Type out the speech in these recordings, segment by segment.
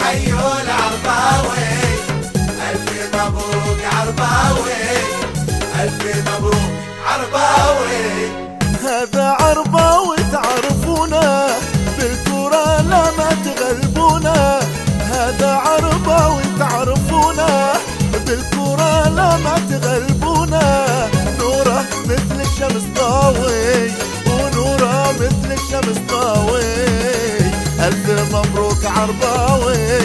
حيو العرباوي، ألف مبروك عرباوي، ألف مبروك عرباوي. هذا عرباوي تعرفونا، بالكرة لا ما تغلبونا. هذا عرباوي تعرفونا، بالكرة لا ما تغلبونا. نوره مثل الشمس ضاوي، ونوره مثل الشمس ضاوي. ألف مبروك عرباوي،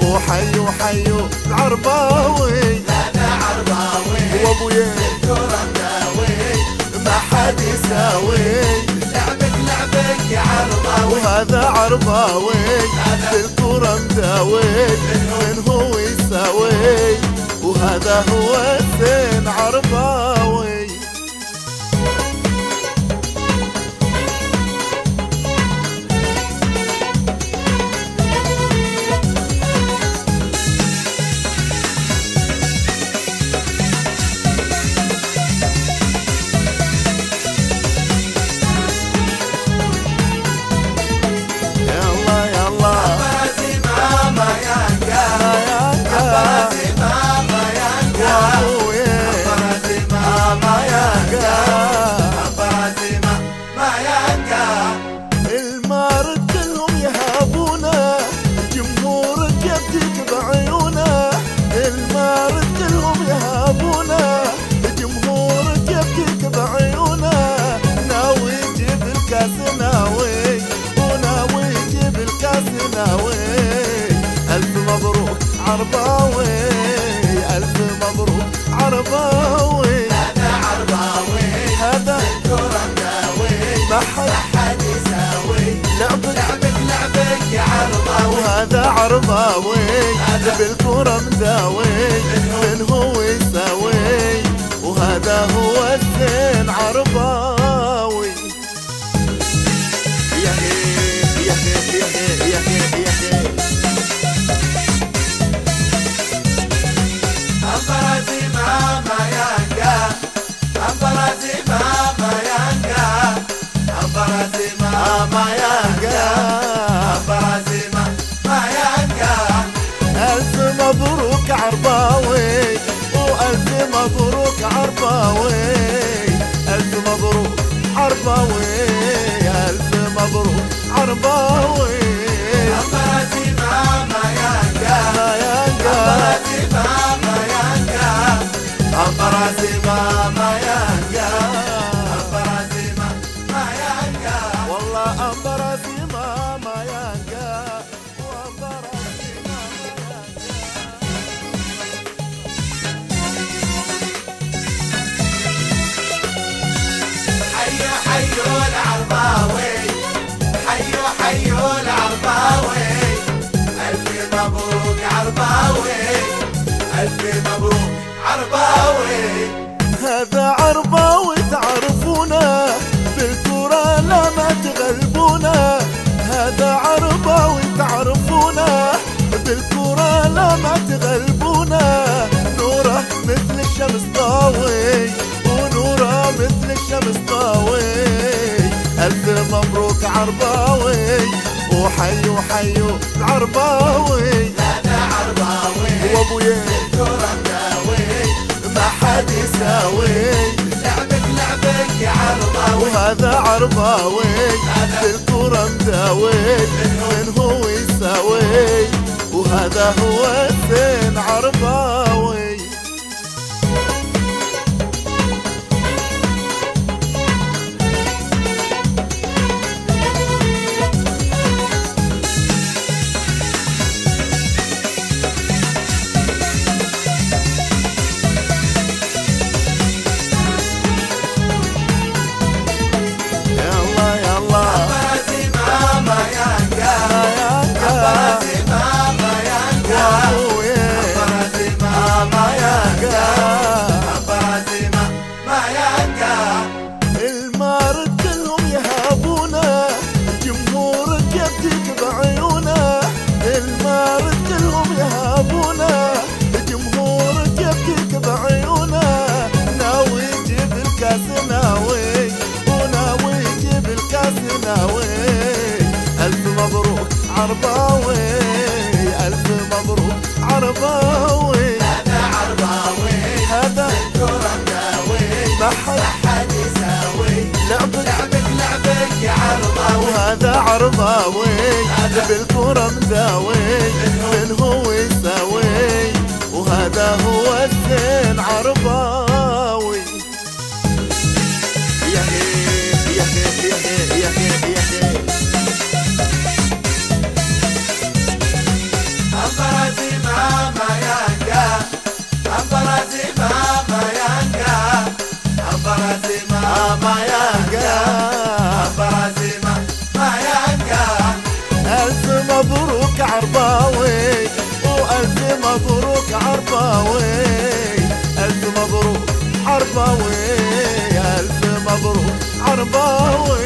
وحيو حيو العرباوي. هذا عرباوي وابويا الكرة مداوي، ما حد يساوي. لعبك لعبك يا عرباوي. وهذا عرباوي بالكرة مداوي، من هو يساوي. وهذا هو الزين عرباوي. المارد كلهم يهابونا، جمهورك يبديك بعيونا. المارد كلهم يهابونا، جمهورك يبديك بعيونا. ناوي يجيب الكاس ناوي، وناوي يجيب الكاس ناوي. ألف مبروك عرباوي، ألف مبروك عرباوي. هذا عرباوي هذا الكرة مداوي، ما ما حد يساوي. لعبك لعبك يا عرباوي. وهذا عرباوي بالكرة مداوي، من هو يساوي. وهذا هو الزين عرباوي. يا هي يا هي يا هي يا هي يا هي. أمبرازي ماما يانجا، أمبرازي ماما يانجا، أمبرازي ماما يانجا، أمبرازي ماما يانجا. ألف مبروك عرباوي، وألف مبروك عرباوي. ألف مبروك عرباوي، ألف مبروك عرباوي. أمبرازي ماما يانجا، ما ينقى أمبرازي ماما يانجا، أمبرازي ماما يانجا، أمبرازي ماما يانجا. والله أمبرازي ما ينقى، وأمبرازي ما ينقى. حيو حيو العرباوي، حيو حيو العرباوي، ألف مبروك عرباوي، ألف مبروك عرباوي. هذا عرباوي تعرفونا، بالكرة لا ما تغلبونا. هذا عرباوي تعرفونا، بالكرة لا ما تغلبونا. نوره مثل الشمس ضاوي، ونوره مثل الشمس ضاوي. ألف مبروك عرباوي، وحيو حيو العرباوي. هذا عرباوي وابويا الكرة مداوي، ما حد يساوي. لعبك يا عرباوي. وهذا عرباوي بالكرة مداوي، من هو يساوي. وهذا هو الزين عرباوي. يلا يلا أمبرازي ماما يانجا، أمبرازي ماما يانجا، وابويا أمبرازي ماما يانجا، أمبرازي ماما يانجا. المارد كلهم يهابونا، جمهورك يبديك بعيونا. المارد كلهم يهابونا، جمهورك يبديك بعيونا. ناوي يجيب الكاس ناوي، وناوي يجيب الكاس ناوي. ألف مبروك عرباوي، ألف مبروك عرباوي. هذا عرباوي هذا بالكرة مداوي ما ما حد يساوي لعبك لعبك يا عرباوي. وهذا عرباوي بالكرة مداوي من هو يساوي وهذا هو الزين عرباوي. يا هيك يا هيك يا هيك يا هيك يا هيك أمبرازي ماما يانجا أمبرازي ماما يانجا أمبرازي ماما يانجا أمبرازي ماما يانجا. ألف مبروك عرباوي وألف مبروك عرباوي. ألف مبروك عرباوي ألف مبروك عرباوي.